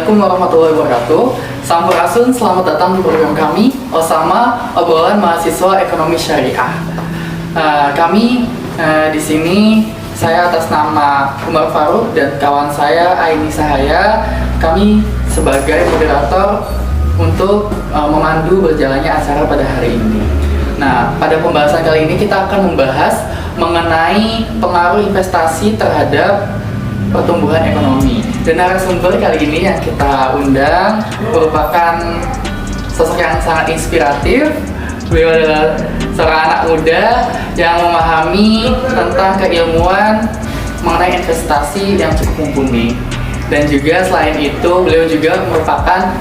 Assalamualaikum warahmatullahi wabarakatuh. Sampurasun, selamat datang di program kami Osama, obrolan mahasiswa ekonomi syariah. Kami di sini, saya atas nama Umar Faruk dan kawan saya Aini Sahaya, kami sebagai moderator untuk memandu berjalannya acara pada hari ini. Nah, pada pembahasan kali ini kita akan membahas mengenai pengaruh investasi terhadap pertumbuhan ekonomi. Dan narasumber kali ini yang kita undang merupakan sosok yang sangat inspiratif. Beliau adalah seorang anak muda yang memahami tentang keilmuan mengenai investasi yang cukup mumpuni. Dan juga selain itu, beliau juga merupakan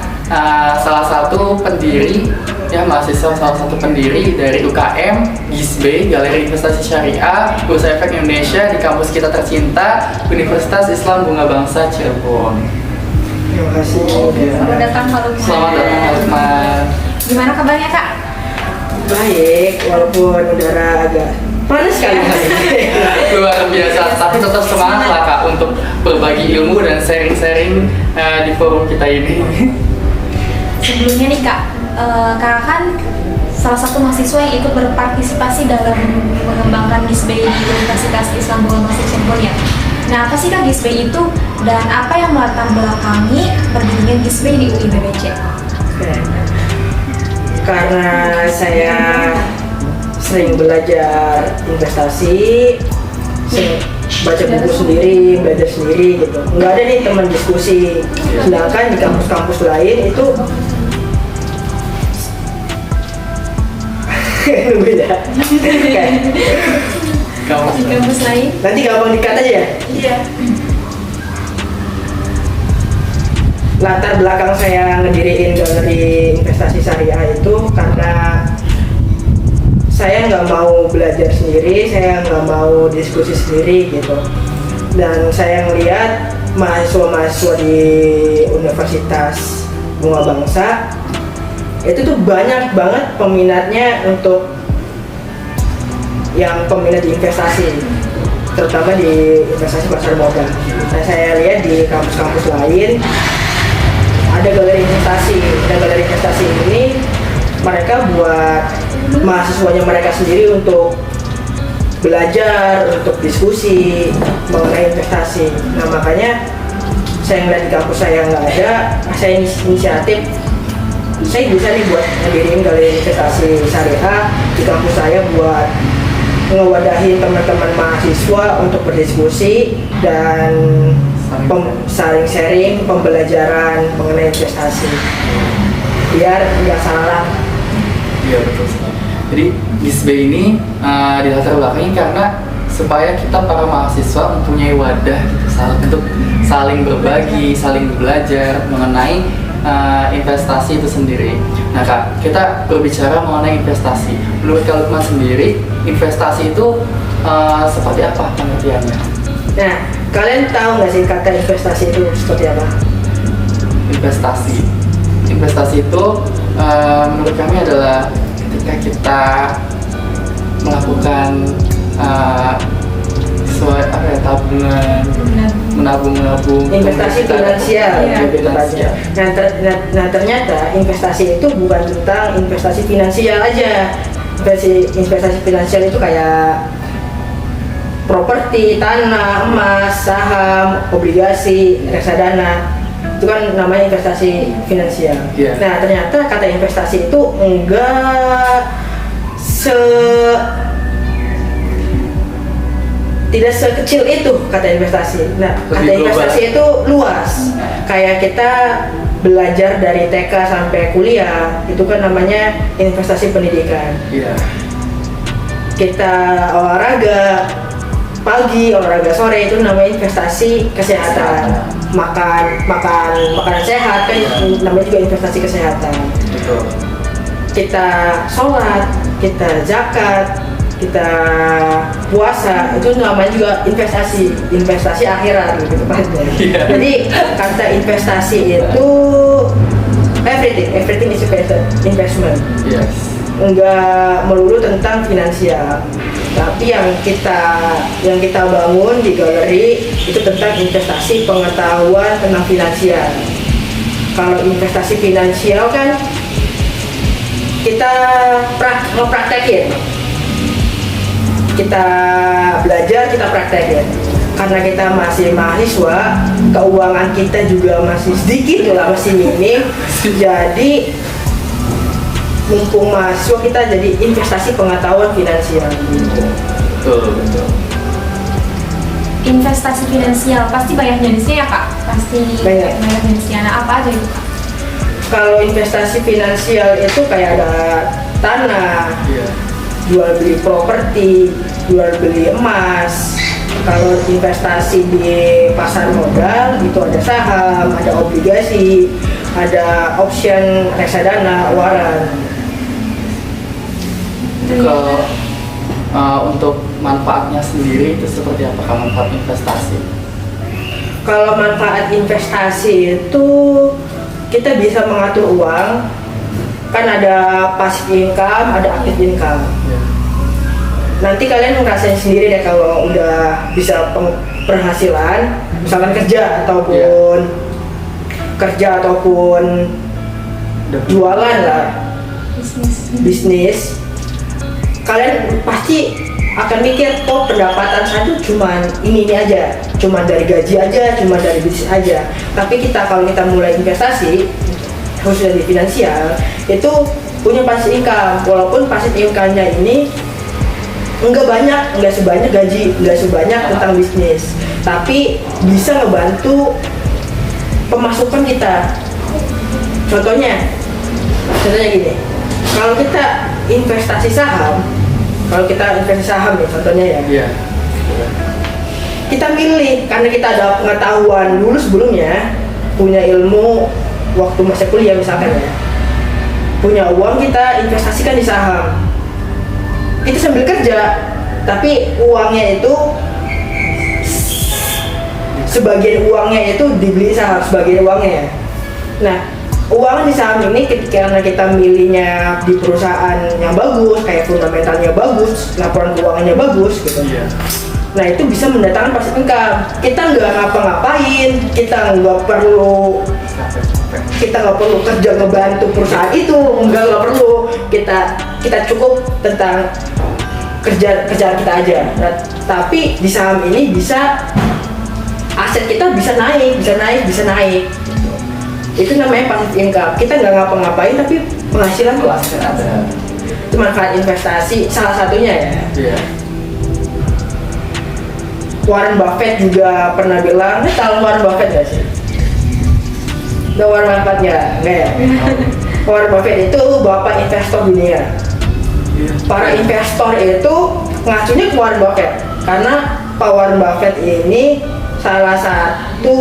salah satu pendiri, mahasiswa salah satu pendiri dari UKM GISB, Galeri Investasi Syariah Bursa Efek Indonesia di kampus kita tercinta, Universitas Islam Bunga Bangsa Cirebon. Terima kasih. Selamat datang Pak Lukman. Selamat datang Pak Lukman. Gimana kabarnya Kak? Baik, walaupun udara agak panas sekali hari ini. Luar biasa, tapi tetap semangat lah Kak untuk berbagi ilmu dan sharing-sharing di forum kita ini. Sebelumnya nih Kak, Kakak kan salah satu mahasiswa yang ikut berpartisipasi dalam mengembangkan GISB di Universitas Islam Bunga Bangsa Cirebon ya. Nah, apa sih Kak GISB itu dan apa yang melatar belakangi berdirinya GISB di UI BBC? Karena saya sering belajar investasi, sering baca buku sendiri, belajar sendiri gitu. Nggak ada nih teman diskusi. Sedangkan di kampus-kampus lain itu beda. Di kampus lain? Nanti gampang dikat aja ya? Iya. Latar belakang saya ngediriin galeri investasi syariah itu karena saya nggak mau belajar sendiri, saya nggak mau diskusi sendiri gitu. Dan saya ngelihat mahasiswa-mahasiswa di Universitas Bunga Bangsa itu tuh banyak banget peminatnya untuk yang peminat di investasi, terutama di investasi pasar modal. Nah, saya lihat di kampus-kampus lain ada galeri investasi. Dan galeri investasi ini mereka buat mahasiswanya mereka sendiri untuk belajar, untuk diskusi mengenai investasi. Nah, makanya saya ngeliat di kampus saya nggak ada, saya inisiatif, saya bisa nih buat ngedirin galeri investasi syariah di kampus saya buat ngewadahin teman-teman mahasiswa untuk berdiskusi dan saling sharing pembelajaran mengenai investasi biar nggak salah. Iya betul sekali. Jadi GISB ini dilatar belakangi karena supaya kita para mahasiswa mempunyai wadah gitu, untuk saling berbagi, saling belajar mengenai investasi itu sendiri. Nah Kak, kita berbicara mengenai investasi. Menurut Kak Lukman sendiri, investasi itu seperti apa pengertiannya? Nah, kalian tahu nggak sih kata investasi itu seperti apa? Investasi itu menurut kami adalah ketika kita melakukan tabungan, menabung investasi finansial. Finansial. Nah, ternyata investasi itu bukan tentang investasi finansial aja. Investasi finansial itu kayak properti, tanah, emas, saham, obligasi, reksadana. Itu kan namanya investasi finansial. Yeah. Nah, ternyata kata investasi itu tidak sekecil itu kata investasi. Nah, kata investasi itu luas. Kayak kita belajar dari TK sampai kuliah, itu kan namanya investasi pendidikan. Iya. Kita olahraga pagi, olahraga sore, itu namanya investasi kesehatan. Makanan sehat kan namanya juga investasi kesehatan. Betul. Kita sholat, kita zakat, kita puasa, itu namanya juga investasi akhirat gitu tepatnya. Yeah. Jadi kata investasi itu everything is investment. Yes. Enggak melulu tentang finansial, tapi yang kita bangun di galeri itu tentang investasi, pengetahuan tentang finansial. Kalau investasi finansial kan kita ngepraktekin, kita belajar, kita praktekin. Karena kita masih mahasiswa, keuangan kita juga masih sedikit lah, masih minim. Jadi mumpung mahasiswa, kita jadi investasi pengetahuan finansial gitu. Betul. Investasi finansial pasti banyak jenisnya ya kak? Pasti Banyak. jenisnya. Nah apa aja itu kak? Kalau investasi finansial itu kayak ada tanah, Iya. jual beli properti, jual beli emas. Kalau investasi di pasar modal itu ada saham, ada obligasi, ada option reksadana, waran. Kalau untuk manfaatnya sendiri itu seperti apa manfaat investasi? Kalau manfaat investasi itu kita bisa mengatur uang, kan ada passive income, ada active income. Iya. Nanti kalian ngerasain sendiri deh kalau udah bisa penghasilan, misalkan kerja ataupun jualan lah, bisnis. Kalian pasti akan mikir, oh pendapatan saya tuh cuman ini aja, cuman dari gaji aja, cuman dari bisnis aja. Tapi kalau kita mulai investasi, khususnya di finansial, itu punya passive income. Walaupun passive income-nya ini nggak sebanyak gaji, nggak sebanyak tentang bisnis, tapi bisa ngebantu pemasukan kita. Contohnya gini, kalau kita investasi saham nih contohnya ya, Iya. kita milih karena kita ada pengetahuan dulu sebelumnya, punya ilmu waktu masa kuliah misalkan ya, punya uang kita investasikan di saham, itu sambil kerja, tapi uangnya itu sebagian uangnya itu dibeli saham, sebagian uangnya. Nah, uang di saham ini karena kita milihnya di perusahaan yang bagus, kayak fundamentalnya bagus, laporan keuangannya bagus gitu. Iya. Nah, itu bisa mendatangkan passive income. Kita nggak ngapa-ngapain, kita nggak perlu kerja ngebantu perusahaan itu, nggak perlu. Kita cukup tentang kerjaan kita aja. Nah, tapi di saham ini bisa aset kita bisa naik. Itu namanya passive income. Kita nggak ngapa-ngapain tapi penghasilan tuh ada. Itu manfaat investasi salah satunya ya. Iya. Warren Buffett juga pernah bilang, tahu Warren Buffett gak sih? Tahu Warren Buffett nggak? Nggak ya? Warren Buffett itu bapak investor dunia. Para investor itu ngacunya ke Warren Buffett karena Pak Warren Buffett ini salah satu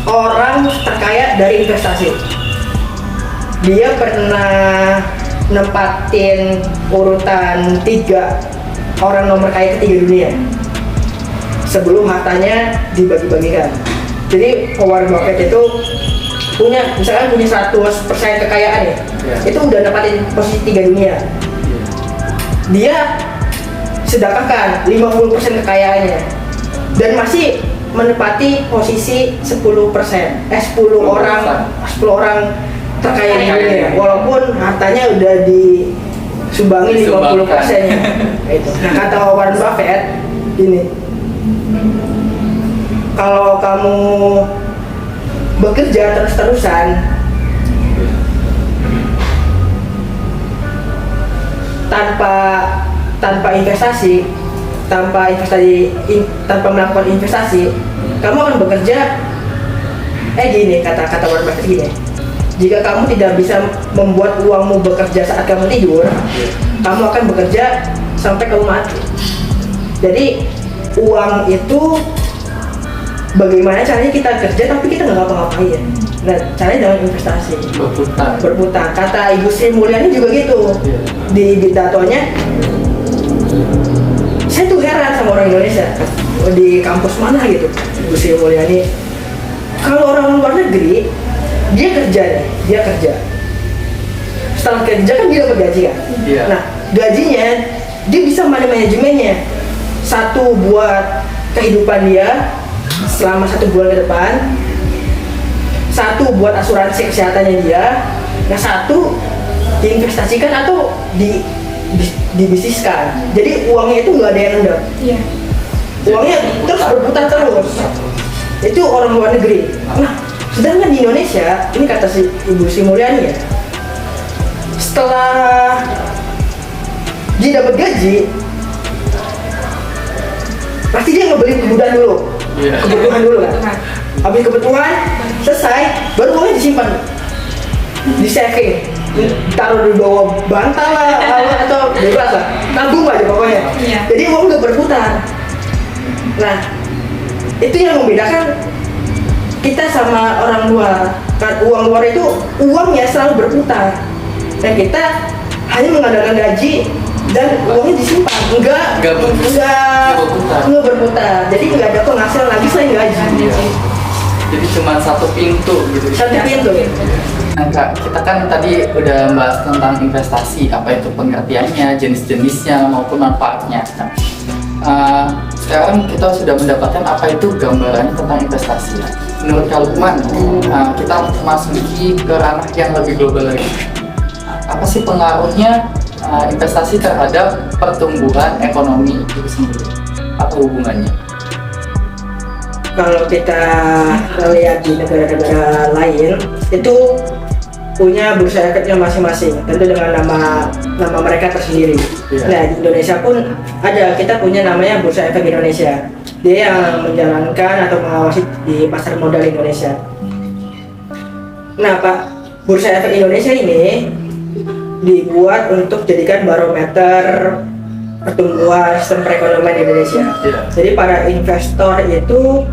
orang terkaya dari investasi. Dia pernah nempatin urutan 3 orang nomor kaya ketiga dunia sebelum hartanya dibagi-bagikan. Jadi Warren Buffett itu punya 100% kekayaan ya, itu udah nempatin posisi 3 dunia. Dia sedekahkan 50% kekayaannya dan masih menepati posisi 10%, 10 orang terkaya di dunia, walaupun hartanya udah disumbangi 50%-nya. Itu. Nah, kata Warren Buffett ini, kalau kamu bekerja terus-terusan tanpa melakukan investasi, kamu akan bekerja gini, kata Warren Buffett gini, jika kamu tidak bisa membuat uangmu bekerja saat kamu tidur, kamu akan bekerja sampai kamu mati. Jadi uang itu bagaimana caranya kita kerja tapi kita nggak ngapa-ngapain. Nah, caranya dengan investasi, berputar. Kata Ibu Sri Mulyani juga gitu. Di pidatonya, saya tuh heran sama orang Indonesia di kampus mana gitu, Ibu Sri Mulyani, kalau orang luar negeri dia kerja, setelah kerja kan dia dapat gaji kan. Nah, gajinya dia bisa manajemennya, satu buat kehidupan dia selama 1 bulan ke depan, satu buat asuransi kesehatannya dia, yang satu diinvestasikan atau dibisniskan. Jadi uangnya itu nggak ada yang endap. Iya. Uangnya terus berputar terus. Itu orang luar negeri. Nah, sedangkan di Indonesia, ini kata si Ibu Sri Mulyani ya, setelah dia dapat gaji, pasti dia ngebeli kebutuhan dulu. Iya. Kebutuhan dulu kan. Habis kebutuhan selesai, baru uangnya disimpan di saving, taruh di bawah bantal lah atau bebas lah, nabung aja pokoknya. Iya. Jadi uang udah berputar. Nah, itu yang membedakan kita sama orang luar. Kan uang luar itu uangnya selalu berputar, dan kita hanya mengandalkan gaji dan uangnya disimpan, Nggak berputar. Jadi nggak ada penghasilan lagi selain gaji. Jadi cuma satu pintu gitu. Satu pintu. Nah, Kak, kita kan tadi udah bahas tentang investasi, apa itu pengertiannya, jenis-jenisnya maupun manfaatnya. Nah, sekarang kita sudah mendapatkan apa itu gambarannya tentang investasi. Menurut Kak Lukman, kita masuki ke ranah yang lebih global lagi. Apa sih pengaruhnya investasi terhadap pertumbuhan ekonomi itu sendiri? Apa hubungannya? Kalau kita lihat di negara-negara lain itu punya bursa efeknya masing-masing, tentu dengan nama mereka tersendiri. Iya. Nah, di Indonesia pun ada, kita punya namanya Bursa Efek Indonesia. Dia yang menjalankan atau mengawasi di pasar modal Indonesia. Nah, Pak, Bursa Efek Indonesia ini dibuat untuk jadikan barometer pertumbuhan sistem perekonomian Indonesia. Iya. Jadi para investor itu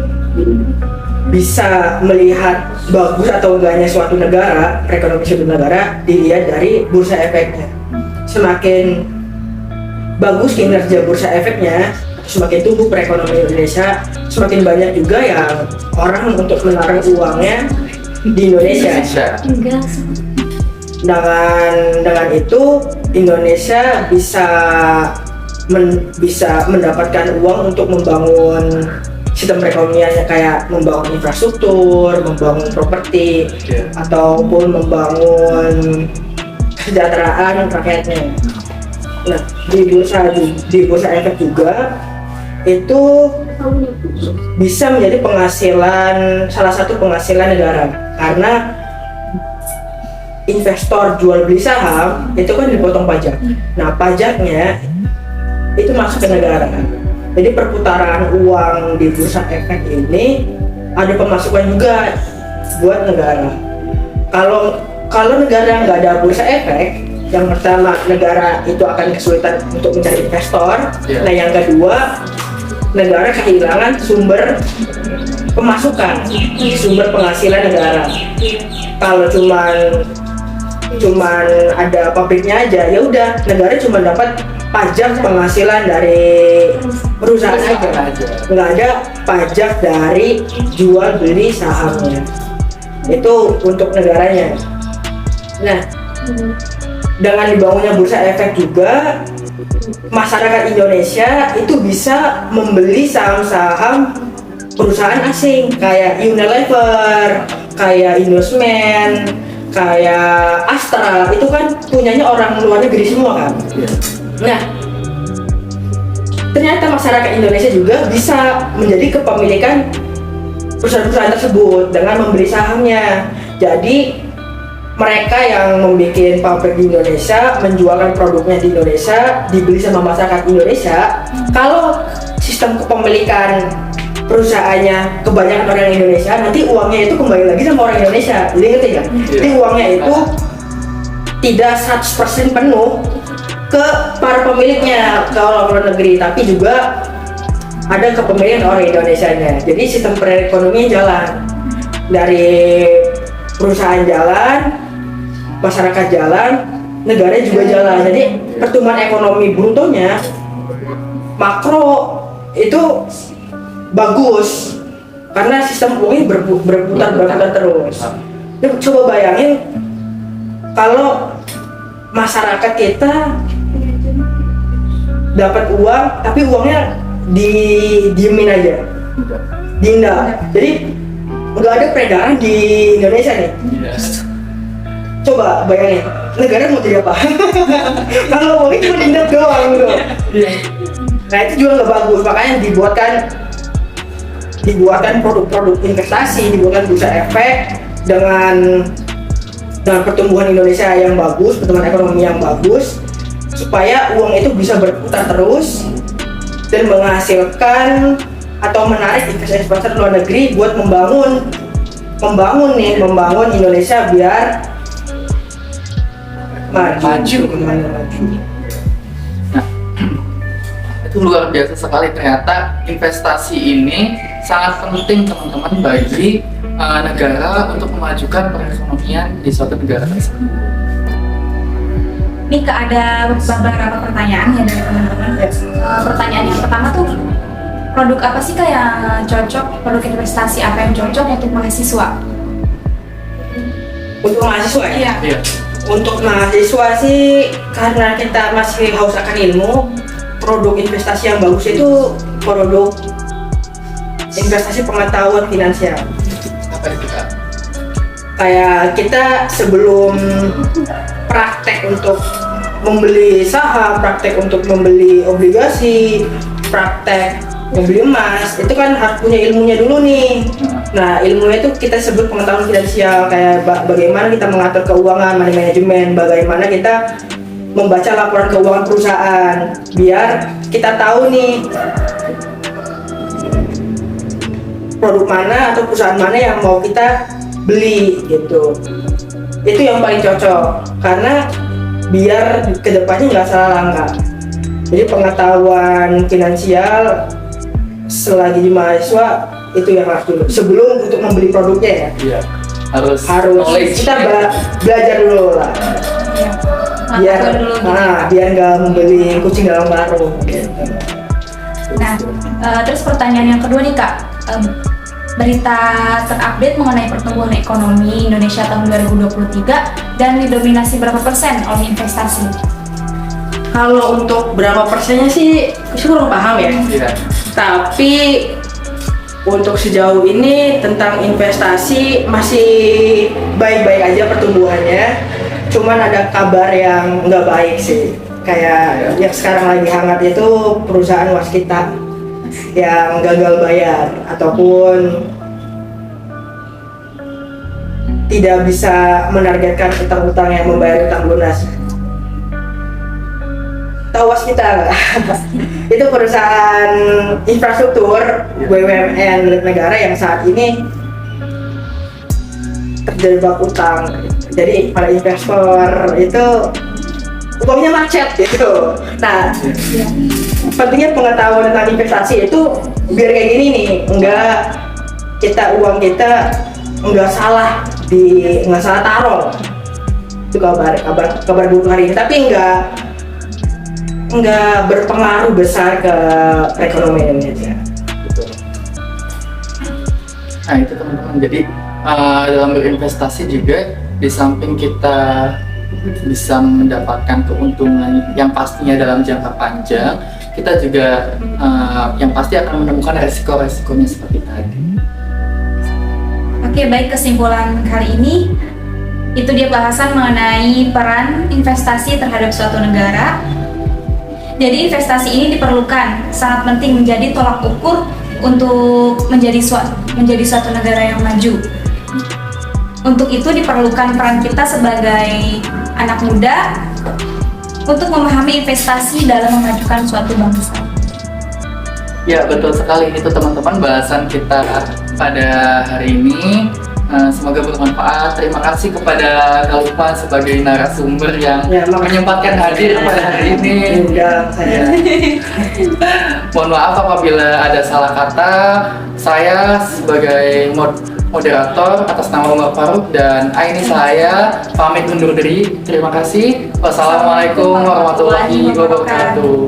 bisa melihat bagus atau enggaknya suatu negara, perekonomian suatu negara dilihat dari bursa efeknya. Semakin bagus kinerja bursa efeknya, semakin tumbuh perekonomian Indonesia, semakin banyak juga yang orang untuk menaruh uangnya di Indonesia. Enggak. Dengan itu Indonesia bisa mendapatkan uang untuk membangun sistem perekonomiannya, kayak membangun infrastruktur, membangun properti, ataupun membangun kesejahteraan rakyatnya. Nah, di bursa efek juga itu bisa menjadi salah satu penghasilan negara, karena investor jual beli saham itu kan dipotong pajak. Nah, pajaknya itu masuk ke negara. Jadi perputaran uang di bursa efek ini ada pemasukan juga buat negara. Kalau negara nggak ada bursa efek, yang pertama negara itu akan kesulitan untuk mencari investor. Yeah. Nah, yang kedua negara kehilangan sumber pemasukan, sumber penghasilan negara. Kalau cuman ada pabriknya aja, ya udah negara cuma dapat pajak penghasilan dari perusahaan aja, nggak ada pajak dari jual beli sahamnya. Itu untuk negaranya. Nah, dengan dibangunnya bursa efek juga, masyarakat Indonesia itu bisa membeli saham-saham perusahaan asing kayak Unilever, kayak Indosmen, kayak Astra. Itu kan punyanya orang luar negeri semua kan. Nah, ternyata masyarakat Indonesia juga bisa menjadi kepemilikan perusahaan-perusahaan tersebut dengan membeli sahamnya. Jadi mereka yang membuat pabrik di Indonesia, menjualkan produknya di Indonesia, dibeli sama masyarakat Indonesia. Kalau sistem kepemilikan perusahaannya kebanyakan orang Indonesia, nanti uangnya itu kembali lagi sama orang Indonesia. Jadi ngerti nggak? Jadi uangnya itu tidak 100% penuh ke para pemiliknya, ke orang luar negeri, tapi juga ada kepemilikan orang Indonesianya. Jadi sistem perekonomian jalan, dari perusahaan jalan, masyarakat jalan, negara juga jalan. Jadi pertumbuhan ekonomi brutonya makro itu bagus karena sistem uangnya berputar terus. Coba bayangin kalau masyarakat kita dapat uang tapi uangnya didiemin aja, diindah. Jadi nggak ada peredaran di Indonesia nih. Yes. Coba bayangin, negara mau jadi apa? Kalau uangnya cuma diinjak doang gitu. Nah itu juga nggak bagus, makanya dibuatkan produk-produk investasi, dibuatkan bursa efek dengan pertumbuhan Indonesia yang bagus, pertumbuhan ekonomi yang bagus, supaya uang itu bisa berputar terus dan menghasilkan atau menarik investor luar negeri buat membangun Indonesia biar maju. Nah, itu luar biasa sekali, ternyata investasi ini sangat penting teman-teman bagi negara untuk memajukan perekonomian di suatu negara tersebut. Nih Kak, ada beberapa pertanyaan ya dari teman-teman. Pertanyaan yang pertama tuh, produk apa sih Kak yang cocok, produk investasi apa yang cocok untuk mahasiswa? Untuk mahasiswa ya? Iya. Untuk mahasiswa sih, karena kita masih haus akan ilmu, produk investasi yang bagus itu produk investasi pengetahuan finansial. Apa itu Kak? Kayak kita sebelum praktek untuk membeli saham, praktek untuk membeli obligasi, praktek membeli emas, itu kan harus punya ilmunya dulu nih. Nah, ilmunya itu kita sebut pengetahuan finansial, kayak bagaimana kita mengatur keuangan, money management, bagaimana kita membaca laporan keuangan perusahaan, biar kita tahu nih produk mana atau perusahaan mana yang mau kita beli gitu. Itu yang paling cocok, karena biar kedepannya nggak salah langkah. Jadi pengetahuan finansial selagi di mahasiswa itu yang harus dulu sebelum untuk membeli produknya ya. Iya, harus Kita belajar dulu lah. Iya. Biar nggak membeli kucing dalam karung gitu. Nah, terus pertanyaan yang kedua nih Kak, berita terupdate mengenai pertumbuhan ekonomi Indonesia tahun 2023 dan didominasi berapa persen oleh investasi? Kalau untuk berapa persennya sih, aku kurang paham ya. Iya. Tapi untuk sejauh ini tentang investasi masih baik-baik aja pertumbuhannya. Cuman ada kabar yang nggak baik sih. Kayak yang sekarang lagi hangat itu perusahaan waskita yang gagal bayar ataupun tidak bisa menargetkan utang-utang yang membayar utang lunas. Tahu waskita nggak? Itu perusahaan infrastruktur BUMN milik negara yang saat ini terjebak utang. Jadi para investor itu uangnya macet gitu. Nah, pentingnya pengetahuan tentang investasi itu biar kayak gini nih, uang kita nggak salah taruh. Itu kabar buruk hari ini, tapi nggak berpengaruh besar ke perekonomian Indonesia. Betul. Nah itu teman-teman, jadi dalam berinvestasi juga di samping kita bisa mendapatkan keuntungan yang pastinya dalam jangka panjang, kita juga yang pasti akan menemukan resiko-resikonya seperti tadi. Oke, baik, kesimpulan kali ini itu dia bahasan mengenai peran investasi terhadap suatu negara. Jadi investasi ini diperlukan, sangat penting menjadi tolak ukur untuk menjadi suatu negara yang maju. Untuk itu diperlukan peran kita sebagai anak muda untuk memahami investasi dalam memajukan suatu bangsa. Ya betul sekali, itu teman-teman bahasan kita pada hari ini. Semoga bermanfaat. Terima kasih kepada Kak Lukman sebagai narasumber yang menyempatkan hadir pada hari ini. Mohon maaf apabila ada salah kata. Saya sebagai moderator atas nama Umar Faruk dan Aini saya pamit undur diri. Terima kasih. Wassalamualaikum warahmatullahi wabarakatuh.